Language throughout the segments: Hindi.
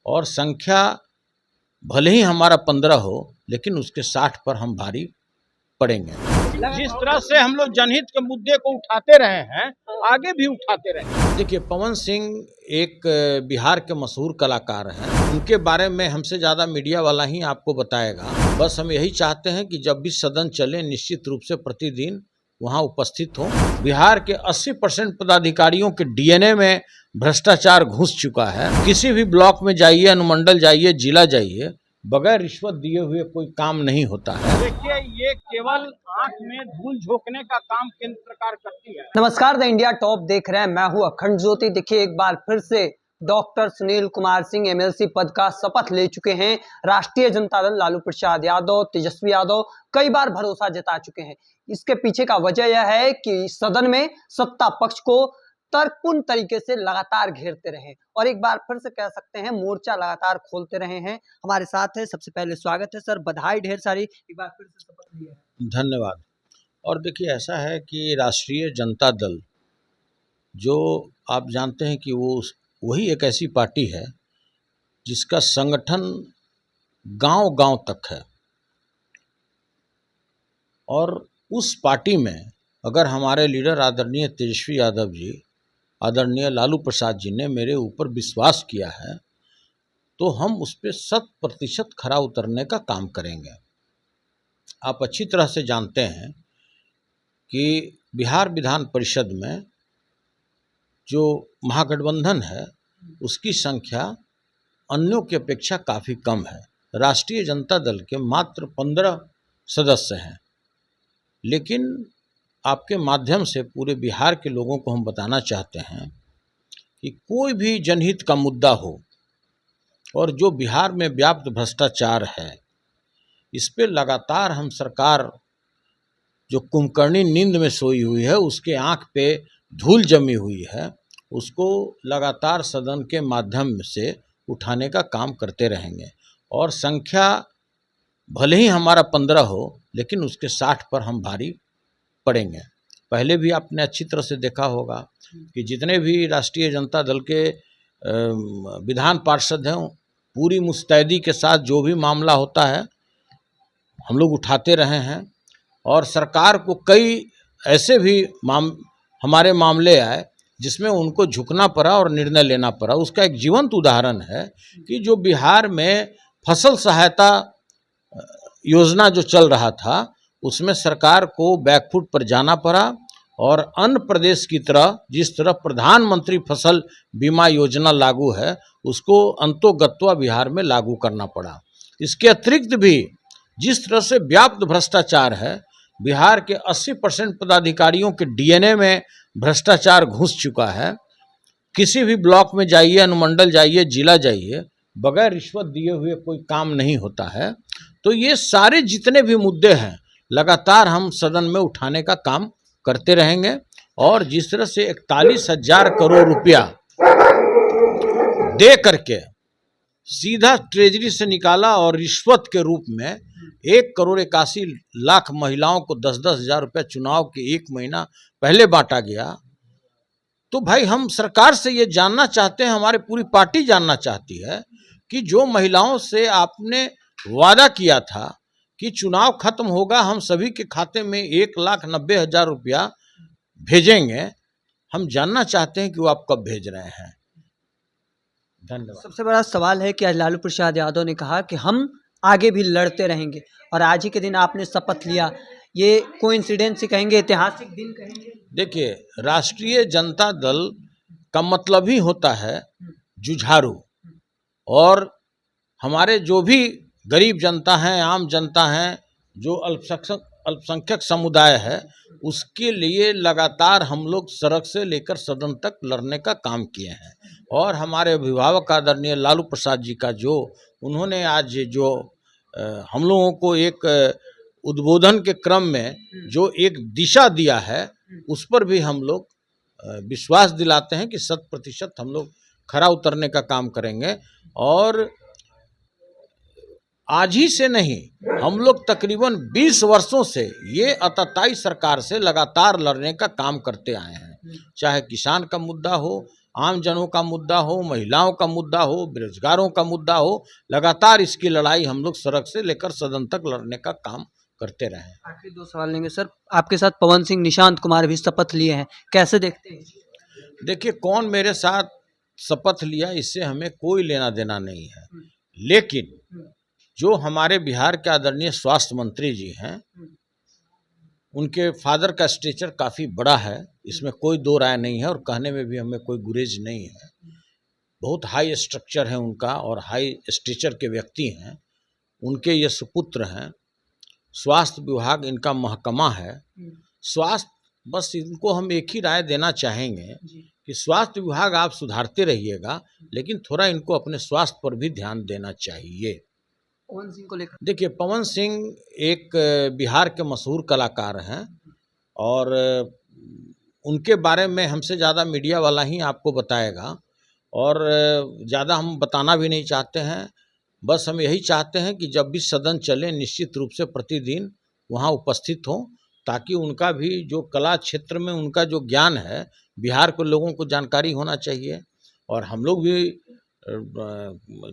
और संख्या भले ही हमारा 15 हो, लेकिन उसके 60 पर हम भारी पड़ेंगे। जिस तरह से हम लोग जनहित के मुद्दे को उठाते रहे हैं, आगे भी उठाते रहे। देखिए, पवन सिंह एक बिहार के मशहूर कलाकार हैं। उनके बारे में हमसे ज़्यादा मीडिया वाला ही आपको बताएगा। बस हम यही चाहते हैं कि जब भी सदन चले, निश्चित रूप से प्रतिदिन वहाँ उपस्थित हों। बिहार के 80% पदाधिकारियों के डीएनए में भ्रष्टाचार घुस चुका है। किसी भी ब्लॉक में जाइए, अनुमंडल जाइए, जिला जाइए, बगैर रिश्वत दिए हुए कोई काम नहीं होता है। देखिए, ये केवल आंख में धूल झोंकने का काम केंद्र सरकार करती है। नमस्कार, द इंडिया टॉप देख रहे हैं, मैं हूं अखंड ज्योति। देखिए, एक बार फिर से डॉक्टर सुनील कुमार सिंह एमएलसी पद का शपथ ले चुके हैं। राष्ट्रीय जनता दल लालू प्रसाद यादव, तेजस्वी यादव कई बार भरोसा जता चुके हैं। इसके पीछे का वजह यह है कि सदन में सत्ता पक्ष को तर्कपूर्ण तरीके से लगातार घेरते रहे और एक बार फिर से कह सकते हैं मोर्चा लगातार खोलते रहे हैं। हमारे साथ है, सबसे पहले स्वागत है सर, बधाई ढेर सारी, एक बार फिर से शपथ लिया है। धन्यवाद। और देखिए, ऐसा है कि राष्ट्रीय जनता दल, जो आप जानते हैं कि वही एक ऐसी पार्टी है जिसका संगठन गांव-गांव तक है। और उस पार्टी में अगर हमारे लीडर आदरणीय तेजस्वी यादव जी, आदरणीय लालू प्रसाद जी ने मेरे ऊपर विश्वास किया है, तो हम उस पर 100% खरा उतरने का काम करेंगे। आप अच्छी तरह से जानते हैं कि बिहार विधान परिषद में जो महागठबंधन है, उसकी संख्या अन्यों की अपेक्षा काफ़ी कम है। राष्ट्रीय जनता दल के मात्र 15 सदस्य हैं, लेकिन आपके माध्यम से पूरे बिहार के लोगों को हम बताना चाहते हैं कि कोई भी जनहित का मुद्दा हो और जो बिहार में व्याप्त भ्रष्टाचार है, इस पे लगातार हम सरकार जो कुंभकर्णी नींद में सोई हुई है, उसके आंख पे धूल जमी हुई है, उसको लगातार सदन के माध्यम से उठाने का काम करते रहेंगे। और संख्या भले ही हमारा 15 हो, लेकिन उसके 60 पर हम भारी पड़ेंगे। पहले भी आपने अच्छी तरह से देखा होगा कि जितने भी राष्ट्रीय जनता दल के विधान पार्षद हैं, पूरी मुस्तैदी के साथ जो भी मामला होता है हम लोग उठाते रहे हैं। और सरकार को कई ऐसे भी हमारे मामले आए जिसमें उनको झुकना पड़ा और निर्णय लेना पड़ा। उसका एक जीवंत उदाहरण है कि जो बिहार में फसल सहायता योजना जो चल रहा था, उसमें सरकार को बैकफुट पर जाना पड़ा और अन्य प्रदेश की तरह जिस तरह प्रधानमंत्री फसल बीमा योजना लागू है, उसको अंतोगत्वा बिहार में लागू करना पड़ा। इसके अतिरिक्त भी जिस तरह से व्याप्त भ्रष्टाचार है, बिहार के 80% पदाधिकारियों के डीएनए में भ्रष्टाचार घुस चुका है। किसी भी ब्लॉक में जाइए, अनुमंडल जाइए, जिला जाइए, बगैर रिश्वत दिए हुए कोई काम नहीं होता है। तो ये सारे जितने भी मुद्दे हैं, लगातार हम सदन में उठाने का काम करते रहेंगे। और जिस तरह से 41,000 करोड़ रुपया दे करके सीधा ट्रेजरी से निकाला और रिश्वत के रूप में 1,81,00,000 महिलाओं को 10-10 हज़ार रुपये चुनाव के 1 महीना पहले बांटा गया। तो भाई, हम सरकार से ये जानना चाहते हैं, हमारी पूरी पार्टी जानना चाहती है कि जो महिलाओं से आपने वादा किया था कि चुनाव खत्म होगा, हम सभी के खाते में 1,90,000 रुपया भेजेंगे, हम जानना चाहते हैं कि वो आप कब भेज रहे हैं। धन्यवाद। सबसे बड़ा सवाल है कि आज लालू प्रसाद यादव ने कहा कि हम आगे भी लड़ते रहेंगे और आज ही के दिन आपने शपथ लिया, ये कोइंसिडेंस ही कहेंगे, ऐतिहासिक दिन कहेंगे? देखिए, राष्ट्रीय जनता दल का मतलब ही होता है जुझारू। और हमारे जो भी गरीब जनता हैं, आम जनता हैं, जो अल्पसंख्यक समुदाय है, उसके लिए लगातार हम लोग सड़क से लेकर सदन तक लड़ने का काम किए हैं। और हमारे अभिभावक आदरणीय लालू प्रसाद जी का जो उन्होंने आज जो हम लोगों को एक उद्बोधन के क्रम में जो एक दिशा दिया है, उस पर भी हम लोग विश्वास दिलाते हैं कि 100% हम लोग खरा उतरने का काम करेंगे। और आज ही से नहीं, हम लोग तकरीबन 20 वर्षों से ये आताताई सरकार से लगातार लड़ने का काम करते आए हैं। चाहे किसान का मुद्दा हो, आम जनों का मुद्दा हो, महिलाओं का मुद्दा हो, बेरोजगारों का मुद्दा हो, लगातार इसकी लड़ाई हम लोग सड़क से लेकर सदन तक लड़ने का काम करते रहे। आखिरी 2 सवाल लेंगे सर, आपके साथ पवन सिंह, निशांत कुमार भी शपथ लिए हैं, कैसे देखते हैं? देखिए, कौन मेरे साथ शपथ लिया इससे हमें कोई लेना देना नहीं है, लेकिन जो हमारे बिहार के आदरणीय स्वास्थ्य मंत्री जी हैं, उनके फादर का स्टेचर काफ़ी बड़ा है, इसमें कोई दो राय नहीं है और कहने में भी हमें कोई गुरेज नहीं है। बहुत हाई स्ट्रक्चर है उनका और हाई स्टेचर के व्यक्ति हैं। उनके ये सुपुत्र हैं। स्वास्थ्य विभाग इनका महकमा है। स्वास्थ्य, बस इनको हम एक ही राय देना चाहेंगे कि स्वास्थ्य विभाग आप सुधारते रहिएगा, लेकिन थोड़ा इनको अपने स्वास्थ्य पर भी ध्यान देना चाहिए। पवन सिंह को लेकर देखिए, पवन सिंह एक बिहार के मशहूर कलाकार हैं और उनके बारे में हमसे ज़्यादा मीडिया वाला ही आपको बताएगा और ज़्यादा हम बताना भी नहीं चाहते हैं। बस हम यही चाहते हैं कि जब भी सदन चले निश्चित रूप से प्रतिदिन वहाँ उपस्थित हों, ताकि उनका भी जो कला क्षेत्र में उनका जो ज्ञान है, बिहार के लोगों को जानकारी होना चाहिए। और हम लोग भी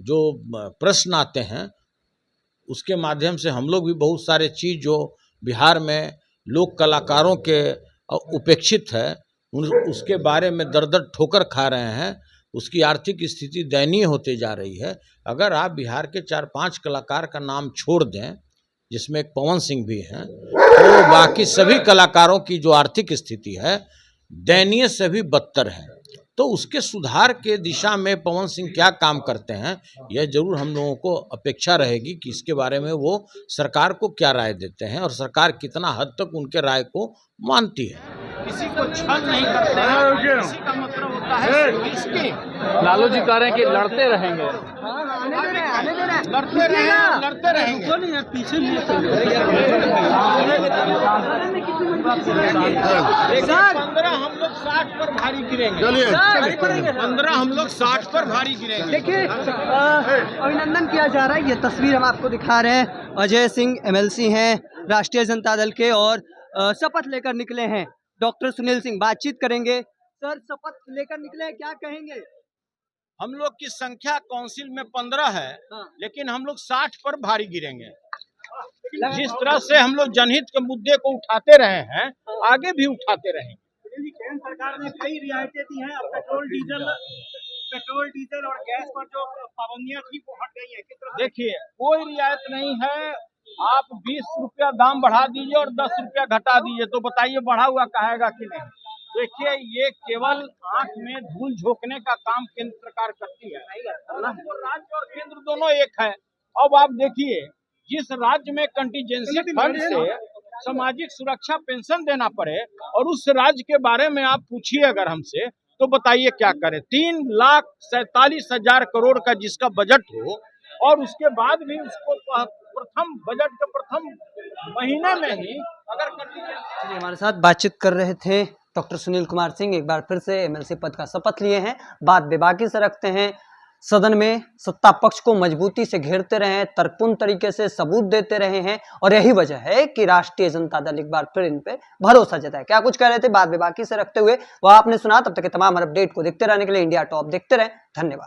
जो प्रश्न आते हैं उसके माध्यम से हम लोग भी बहुत सारे चीज़ जो बिहार में लोक कलाकारों के उपेक्षित है उसके बारे में दर दर ठोकर खा रहे हैं। उसकी आर्थिक स्थिति दयनीय होते जा रही है। अगर आप बिहार के 4-5 कलाकार का नाम छोड़ दें, जिसमें एक पवन सिंह भी हैं, तो बाकी सभी कलाकारों की जो आर्थिक स्थिति है दयनीय से भी बदतर है। तो उसके सुधार के दिशा में पवन सिंह क्या काम करते हैं, यह जरूर हम लोगों को अपेक्षा रहेगी कि इसके बारे में वो सरकार को क्या राय देते हैं और सरकार कितना हद तक उनके राय को मानती है। किसी को छल नहीं करते हैं, किसी का मतलब होता है इसके। लालू जी कह रहे हैं कि लड़ते रहेंगे, लड़ते रहेंगे। सर 15 हम लोग 60 पर भारी गिरेंगे। 15 हम लोग 60 पर भारी गिरेंगे। देखिए, अभिनंदन किया जा रहा है। ये तस्वीर हम आपको दिखा रहे हैं। अजय सिंह एमएलसी हैं राष्ट्रीय जनता दल के और शपथ लेकर निकले हैं। डॉक्टर सुनील सिंह बातचीत करेंगे। सर, शपथ लेकर निकले हैं, क्या कहेंगे? हम लोग की संख्या काउंसिल में 15 है, लेकिन हम लोग 60 पर भारी गिरेंगे। जिस तरह से हम लोग जनहित के मुद्दे को उठाते रहे हैं, आगे भी उठाते रहेंगे। केंद्र सरकार ने कई रियायतें दी हैं। अब पेट्रोल डीजल और गैस पर जो पाबंदियां थी वो हट गई है। देखिए, कोई रियायत नहीं है। आप 20 रुपया दाम बढ़ा दीजिए और 10 रुपया घटा दीजिए, तो बताइए बढ़ा हुआ कहेगा कि नहीं? देखिए, ये केवल आंख में धूल झोंकने का काम केंद्र सरकार करती है। राज्य और केंद्र दोनों एक है। अब आप देखिए, जिस राज्य में कंटीजेंसी फंड से सामाजिक सुरक्षा पेंशन देना पड़े और उस राज्य के बारे में आप पूछिए अगर हमसे, तो बताइए क्या करें। 3,47,000 करोड़ का जिसका बजट हो और उसके बाद भी उसको प्रथम बजट के प्रथम महीने में ही अगर हमारे साथ बातचीत कर रहे थे डॉक्टर सुनील कुमार सिंह। एक बार फिर से एमएलसी पद का शपथ लिए हैं। बात बेबाकी से रखते हैं। सदन में सत्ता पक्ष को मजबूती से घेरते रहे हैं, तर्कपूर्ण तरीके से सबूत देते रहे हैं और यही वजह है कि राष्ट्रीय जनता दल एक बार फिर इन पे भरोसा जताए। क्या कुछ कह रहे थे बात बेबाकी से रखते हुए वह आपने सुना। तब तक के तमाम अपडेट को देखते रहने के लिए इंडिया टॉप देखते रहें। धन्यवाद।